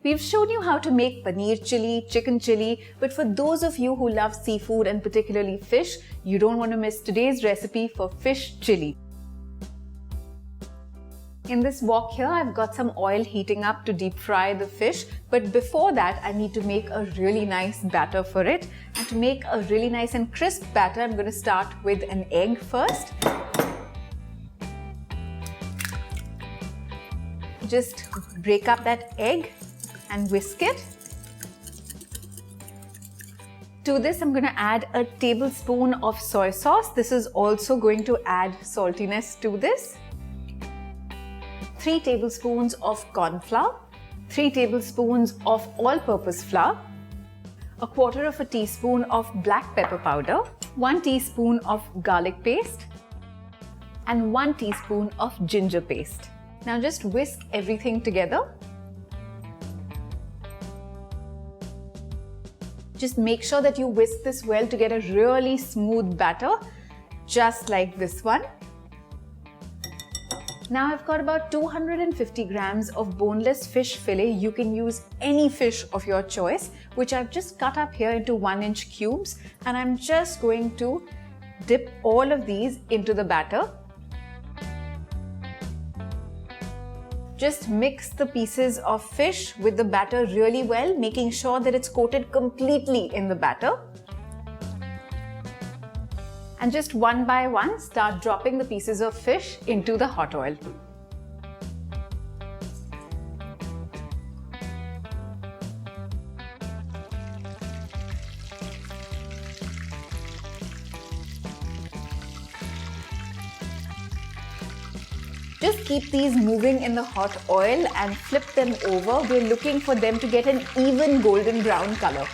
We've shown you how to make paneer chili, chicken chili, but for those of you who love seafood and particularly fish, you don't want to miss today's recipe for fish chili. In this wok here, I've got some oil heating up to deep fry the fish, but before that, I need to make a really nice batter for it. And to make a really nice and crisp batter, I'm going to start with an egg first. Just break up that egg and whisk it. To this, I'm going to add a tablespoon of soy sauce. This is also going to add saltiness to this. 3 tablespoons of corn flour, 3 tablespoons of all-purpose flour, 1/4 teaspoon of black pepper powder, 1 teaspoon of garlic paste, and 1 teaspoon of ginger paste. Now just whisk everything together. Just make sure that you whisk this well to get a really smooth batter, just like this one. Now I've got about 250 grams of boneless fish fillet. You can use any fish of your choice, which I've just cut up here into 1-inch cubes, and I'm just going to dip all of these into the batter. Just mix the pieces of fish with the batter really well, making sure that it's coated completely in the batter. And just one by one, start dropping the pieces of fish into the hot oil. Just keep these moving in the hot oil and flip them over. We're looking for them to get an even golden brown color.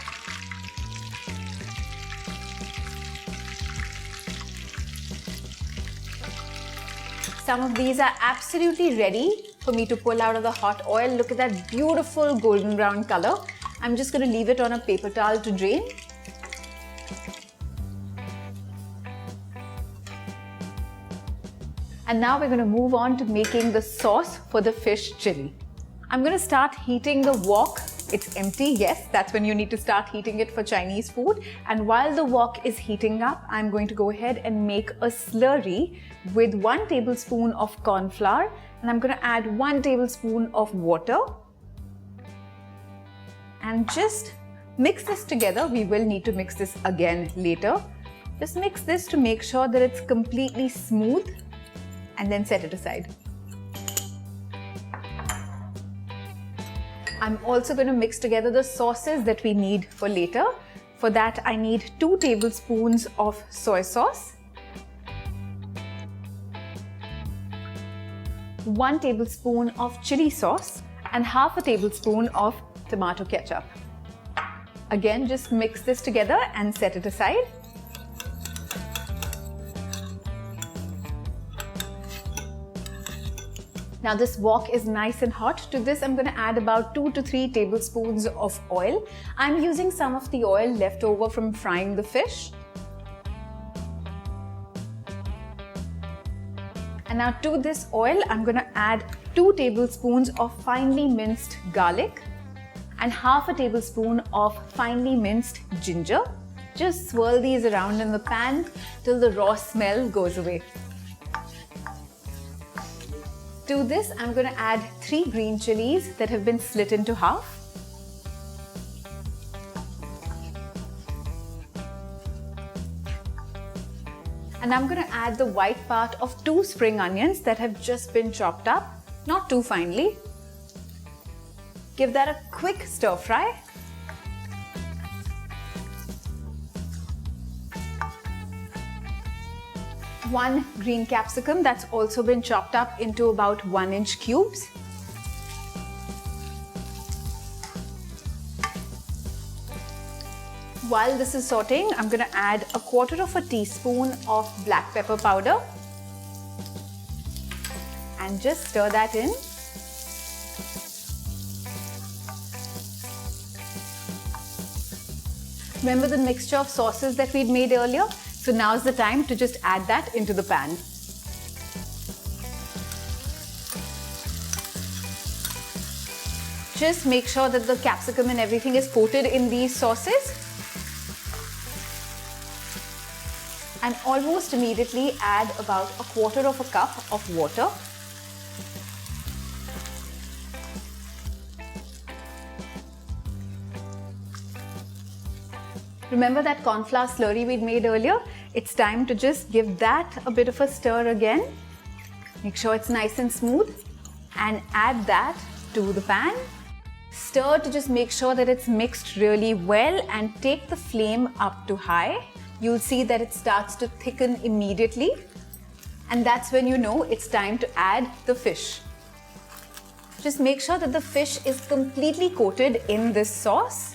Some of these are absolutely ready for me to pull out of the hot oil. Look at that beautiful golden brown color. I'm just going to leave it on a paper towel to drain. And now we're going to move on to making the sauce for the fish chili. I'm going to start heating the wok. It's empty, yes, that's when you need to start heating it for Chinese food. And while the wok is heating up, I'm going to go ahead and make a slurry with 1 tablespoon of corn flour, and I'm going to add 1 tablespoon of water. And just mix this together. We will need to mix this again later. Just mix this to make sure that it's completely smooth, and then set it aside. I'm also going to mix together the sauces that we need for later. For that, I need 2 tablespoons of soy sauce, 1 tablespoon of chili sauce, and 1/2 tablespoon of tomato ketchup. Again, just mix this together and set it aside. Now this wok is nice and hot. To this, I'm going to add about 2 to 3 tablespoons of oil. I'm using some of the oil left over from frying the fish. And now to this oil, I'm going to add 2 tablespoons of finely minced garlic and 1/2 tablespoon of finely minced ginger. Just swirl these around in the pan till the raw smell goes away. To this, I'm going to add 3 green chilies that have been split into half. And I'm going to add the white part of 2 spring onions that have just been chopped up, not too finely. Give that a quick stir fry. 1 green capsicum that's also been chopped up into about 1-inch cubes. While this is sauteing, I'm going to add 1/4 teaspoon of black pepper powder and just stir that in. Remember the mixture of sauces that we'd made earlier? So now's the time to just add that into the pan. Just make sure that the capsicum and everything is coated in these sauces. And almost immediately add about 1/4 cup of water. Remember that cornflour slurry we'd made earlier? It's time to just give that a bit of a stir again. Make sure it's nice and smooth and add that to the pan. Stir to just make sure that it's mixed really well and take the flame up to high. You'll see that it starts to thicken immediately, and that's when you know it's time to add the fish. Just make sure that the fish is completely coated in this sauce.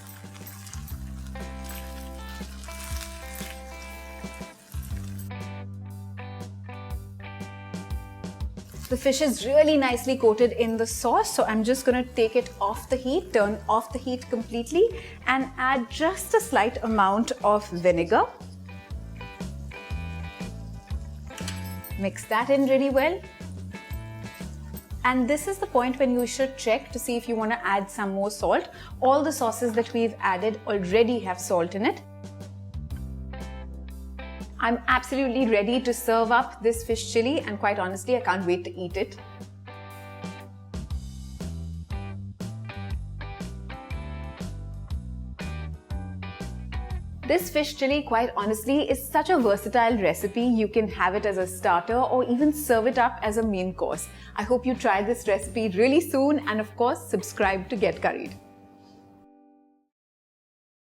The fish is really nicely coated in the sauce, so I'm just going to take it off the heat, turn off the heat completely, and add just a slight amount of vinegar. Mix that in really well. And this is the point when you should check to see if you want to add some more salt. All the sauces that we've added already have salt in it. I'm absolutely ready to serve up this fish chili, and quite honestly, I can't wait to eat it. This fish chili, quite honestly, is such a versatile recipe. You can have it as a starter or even serve it up as a main course. I hope you try this recipe really soon, and of course, subscribe to get curried.